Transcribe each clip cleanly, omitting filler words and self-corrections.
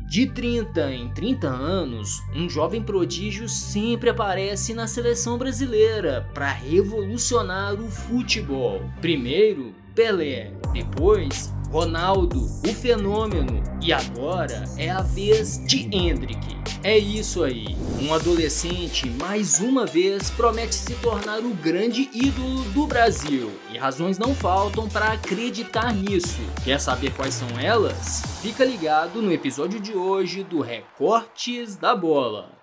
De 30 em 30 anos, um jovem prodígio sempre aparece na seleção brasileira para revolucionar o futebol. Primeiro, Pelé, depois Ronaldo, o fenômeno, e agora é a vez de Endrick. É isso aí, um adolescente mais uma vez promete se tornar o grande ídolo do Brasil, e razões não faltam para acreditar nisso. Quer saber quais são elas? Fica ligado no episódio de hoje do Recortes da Bola.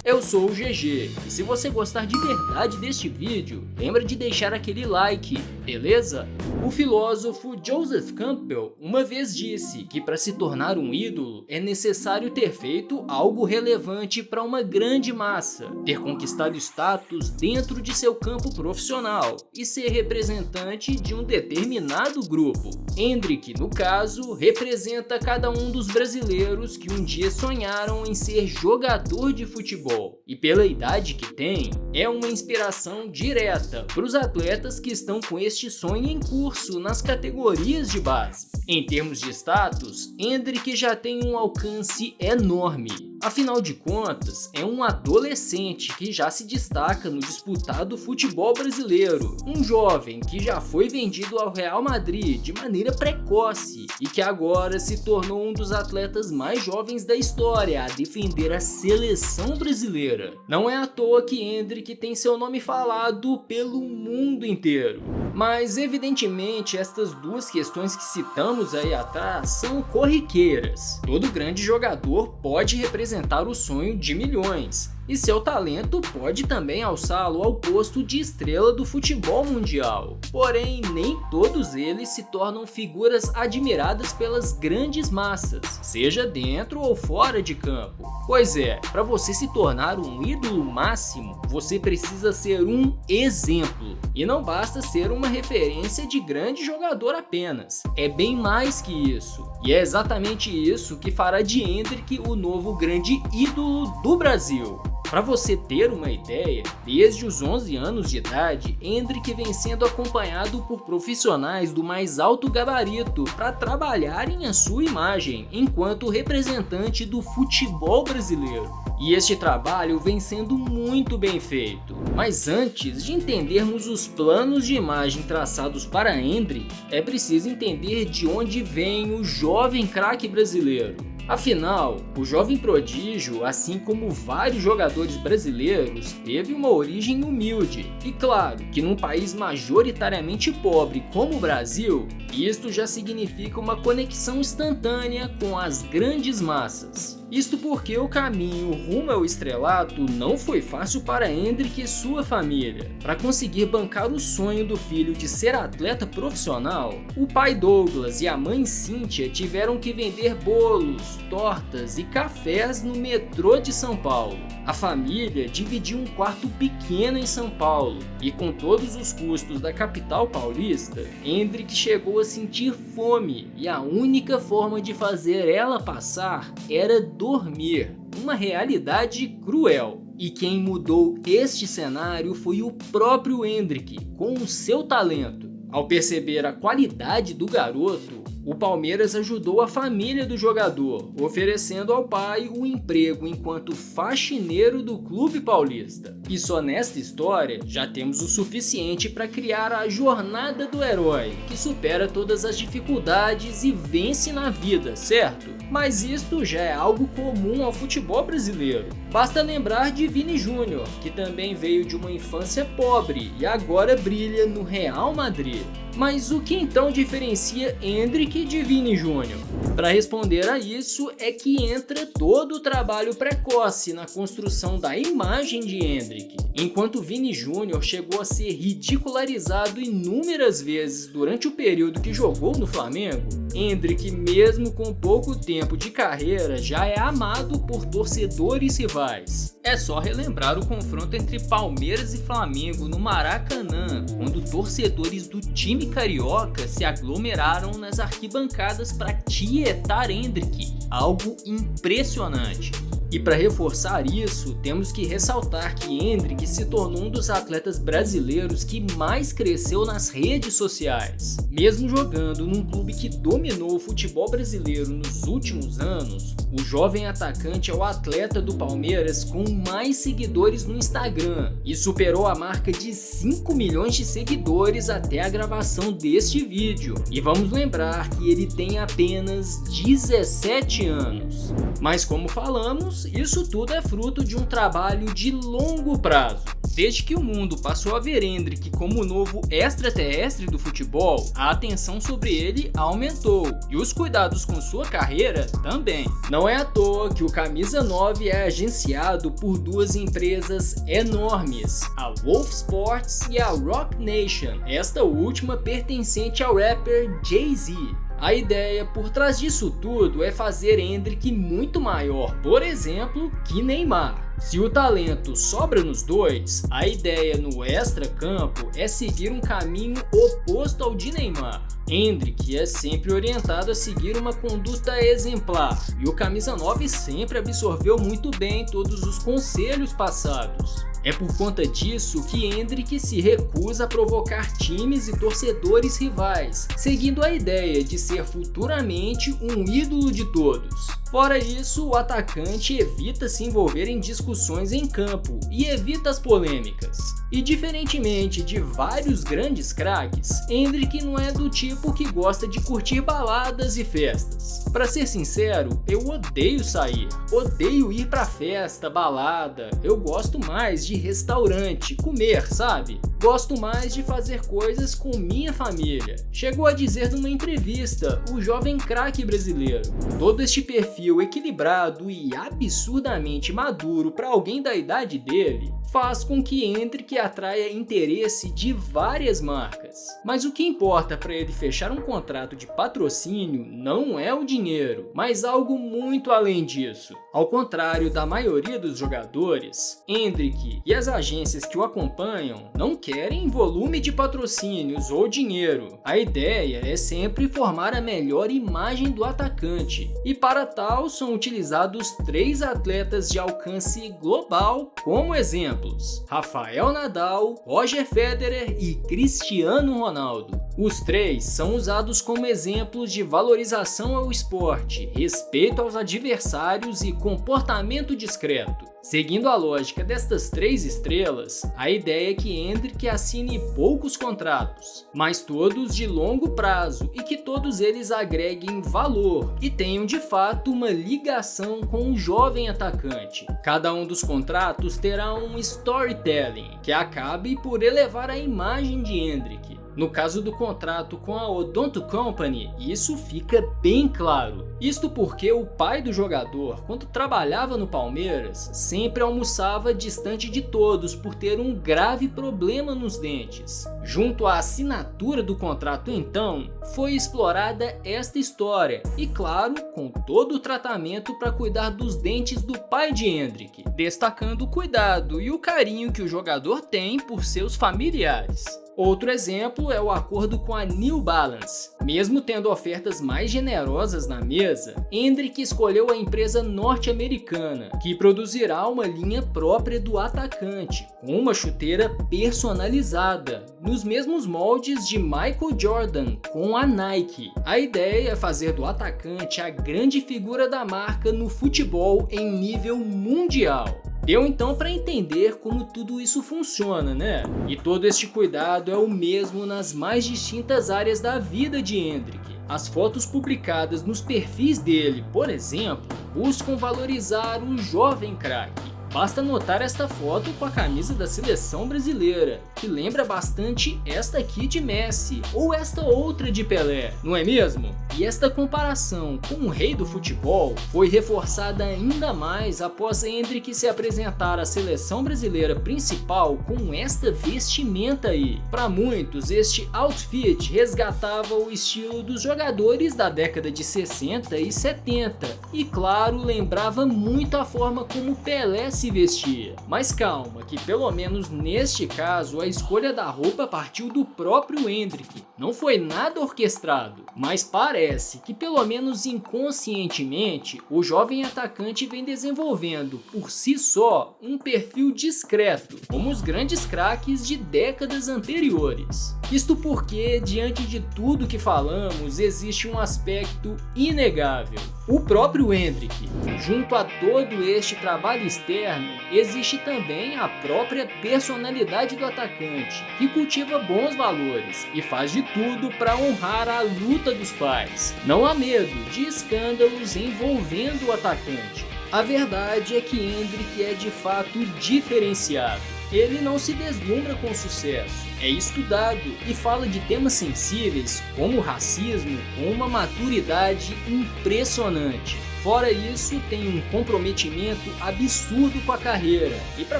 Eu sou o GG, e se você gostar de verdade deste vídeo, lembra de deixar aquele like, beleza? O filósofo Joseph Campbell uma vez disse que para se tornar um ídolo é necessário ter feito algo relevante para uma grande massa, ter conquistado status dentro de seu campo profissional e ser representante de um determinado grupo. Endrick, no caso, representa cada um dos brasileiros que um dia sonharam em ser jogador de futebol. E pela idade que tem, é uma inspiração direta para os atletas que estão com este sonho em curso nas categorias de base. Em termos de status, Endrick já tem um alcance enorme. Afinal de contas, é um adolescente que já se destaca no disputado futebol brasileiro, um jovem que já foi vendido ao Real Madrid de maneira precoce e que agora se tornou um dos atletas mais jovens da história a defender a seleção brasileira. Não é à toa que Endrick tem seu nome falado pelo mundo inteiro. Mas evidentemente estas duas questões que citamos aí atrás são corriqueiras. Todo grande jogador pode representar o sonho de milhões, e seu talento pode também alçá-lo ao posto de estrela do futebol mundial. Porém, nem todos eles se tornam figuras admiradas pelas grandes massas, seja dentro ou fora de campo. Pois é, para você se tornar um ídolo máximo, você precisa ser um exemplo. E não basta ser uma referência de grande jogador apenas, é bem mais que isso. E é exatamente isso que fará de Endrick o novo grande ídolo do Brasil. Para você ter uma ideia, desde os 11 anos de idade, Endrick vem sendo acompanhado por profissionais do mais alto gabarito para trabalharem a sua imagem enquanto representante do futebol brasileiro. E este trabalho vem sendo muito bem feito. Mas antes de entendermos os planos de imagem traçados para Endrick, é preciso entender de onde vem o jovem craque brasileiro. Afinal, o jovem prodígio, assim como vários jogadores brasileiros, teve uma origem humilde. E claro que num país majoritariamente pobre como o Brasil, isto já significa uma conexão instantânea com as grandes massas. Isto porque o caminho rumo ao estrelato não foi fácil para Endrick e sua família. Para conseguir bancar o sonho do filho de ser atleta profissional, o pai Douglas e a mãe Cíntia tiveram que vender bolos, tortas e cafés no metrô de São Paulo. A família dividiu um quarto pequeno em São Paulo e, com todos os custos da capital paulista, Endrick chegou a sentir fome e a única forma de fazer ela passar era dormir, uma realidade cruel. E quem mudou este cenário foi o próprio Endrick, com o seu talento. Ao perceber a qualidade do garoto, o Palmeiras ajudou a família do jogador, oferecendo ao pai o emprego enquanto faxineiro do clube paulista. E só nesta história já temos o suficiente para criar a jornada do herói, que supera todas as dificuldades e vence na vida, certo? Mas isto já é algo comum ao futebol brasileiro. Basta lembrar de Vini Júnior, que também veio de uma infância pobre e agora brilha no Real Madrid. Mas o que então diferencia Endrick de Vini Júnior? Para responder a isso é que entra todo o trabalho precoce na construção da imagem de Endrick. Enquanto Vini Júnior chegou a ser ridicularizado inúmeras vezes durante o período que jogou no Flamengo, Endrick, mesmo com pouco tempo de carreira, já é amado por torcedores rivais. É só relembrar o confronto entre Palmeiras e Flamengo no Maracanã, quando torcedores do time carioca se aglomeraram nas arquibancadas para tietar Endrick, algo impressionante. E para reforçar isso, temos que ressaltar que Endrick se tornou um dos atletas brasileiros que mais cresceu nas redes sociais. Mesmo jogando num clube que dominou o futebol brasileiro nos últimos anos, o jovem atacante é o atleta do Palmeiras com mais seguidores no Instagram e superou a marca de 5 milhões de seguidores até a gravação deste vídeo. E vamos lembrar que ele tem apenas 17 anos. Mas como falamos, isso tudo é fruto de um trabalho de longo prazo. Desde que o mundo passou a ver Endrick como o novo extraterrestre do futebol, a atenção sobre ele aumentou e os cuidados com sua carreira também. Não é à toa que o Camisa 9 é agenciado por duas empresas enormes, a Wolf Sports e a Roc Nation, esta última pertencente ao rapper Jay-Z. A ideia por trás disso tudo é fazer Endrick muito maior, por exemplo, que Neymar. Se o talento sobra nos dois, a ideia no extra-campo é seguir um caminho oposto ao de Neymar. Endrick é sempre orientado a seguir uma conduta exemplar, e o Camisa 9 sempre absorveu muito bem todos os conselhos passados. É por conta disso que Endrick se recusa a provocar times e torcedores rivais, seguindo a ideia de ser futuramente um ídolo de todos. Fora isso, o atacante evita se envolver em discussões em campo e evita as polêmicas. E diferentemente de vários grandes craques, Endrick não é do tipo que gosta de curtir baladas e festas. Pra ser sincero, eu odeio sair, odeio ir pra festa, balada, eu gosto mais de restaurante, comer, sabe? Gosto mais de fazer coisas com minha família. Chegou a dizer numa entrevista o jovem craque brasileiro. Todo este perfil equilibrado e absurdamente maduro para alguém da idade dele faz com que Endrick atraia interesse de várias marcas. Mas o que importa para ele fechar um contrato de patrocínio não é o dinheiro, mas algo muito além disso. Ao contrário da maioria dos jogadores, Endrick e as agências que o acompanham não querem volume de patrocínios ou dinheiro. A ideia é sempre formar a melhor imagem do atacante, e para tal são utilizados 3 atletas de alcance global como exemplos: Rafael Nadal, Roger Federer e Cristiano Ronaldo. Os 3 são usados como exemplos de valorização ao esporte, respeito aos adversários e comportamento discreto. Seguindo a lógica destas 3 estrelas, a ideia é que Endrick assine poucos contratos, mas todos de longo prazo e que todos eles agreguem valor e tenham de fato uma ligação com o jovem atacante. Cada um dos contratos terá um storytelling que acabe por elevar a imagem de Endrick. No caso do contrato com a Odonto Company, isso fica bem claro. Isto porque o pai do jogador, quando trabalhava no Palmeiras, sempre almoçava distante de todos por ter um grave problema nos dentes. Junto à assinatura do contrato, então, foi explorada esta história e, claro, com todo o tratamento para cuidar dos dentes do pai de Endrick, destacando o cuidado e o carinho que o jogador tem por seus familiares. Outro exemplo é o acordo com a New Balance. Mesmo tendo ofertas mais generosas na mesa, Endrick escolheu a empresa norte-americana, que produzirá uma linha própria do atacante, com uma chuteira personalizada, nos mesmos moldes de Michael Jordan com a Nike. A ideia é fazer do atacante a grande figura da marca no futebol em nível mundial. Deu então para entender como tudo isso funciona, né? E todo este cuidado é o mesmo nas mais distintas áreas da vida de Endrick. As fotos publicadas nos perfis dele, por exemplo, buscam valorizar o jovem craque. Basta notar esta foto com a camisa da seleção brasileira, que lembra bastante esta aqui de Messi ou esta outra de Pelé, não é mesmo? E esta comparação com o rei do futebol foi reforçada ainda mais após Endrick se apresentar à seleção brasileira principal com esta vestimenta aí. Para muitos, este outfit resgatava o estilo dos jogadores da década de 60 e 70 e, claro, lembrava muito a forma como Pelé se vestia. Mas calma, que pelo menos neste caso a escolha da roupa partiu do próprio Endrick, não foi nada orquestrado, mas parece que pelo menos inconscientemente o jovem atacante vem desenvolvendo por si só um perfil discreto, como os grandes craques de décadas anteriores. Isto porque, diante de tudo que falamos, existe um aspecto inegável. O próprio Endrick, junto a todo este trabalho externo, existe também a própria personalidade do atacante, que cultiva bons valores e faz de tudo para honrar a luta dos pais. Não há medo de escândalos envolvendo o atacante. A verdade é que Endrick é de fato diferenciado. Ele não se deslumbra com sucesso, é estudado e fala de temas sensíveis como o racismo com uma maturidade impressionante. Fora isso, tem um comprometimento absurdo com a carreira, e para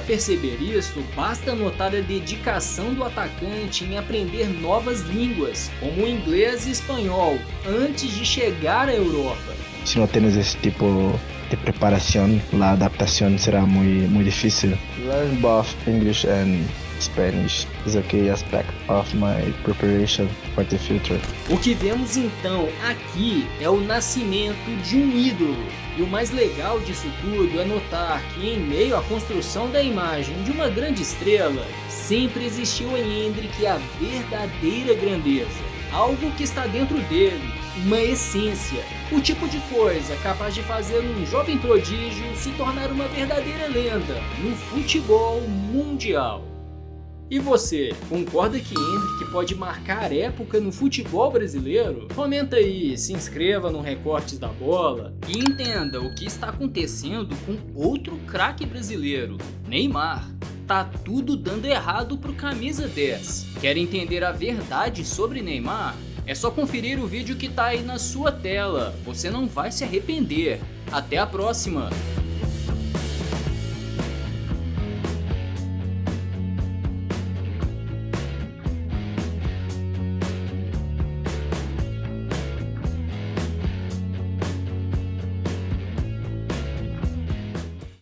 perceber isso, basta notar a dedicação do atacante em aprender novas línguas, como o inglês e espanhol, antes de chegar à Europa. Se não tens esse tipo de preparação, a adaptação será muito difícil. Learn both English and Spanish is a key aspect of my preparation for the future. O que vemos então aqui é o nascimento de um ídolo. E o mais legal disso tudo é notar que em meio à construção da imagem de uma grande estrela, sempre existiu em Endrick a verdadeira grandeza, algo que está dentro dele, uma essência, o tipo de coisa capaz de fazer um jovem prodígio se tornar uma verdadeira lenda no futebol mundial. E você, concorda que Endrick pode marcar época no futebol brasileiro? Comenta aí, se inscreva no Recortes da Bola e entenda o que está acontecendo com outro craque brasileiro, Neymar. Tá tudo dando errado pro camisa 10. Quer entender a verdade sobre Neymar? É só conferir o vídeo que tá aí na sua tela, você não vai se arrepender. Até a próxima!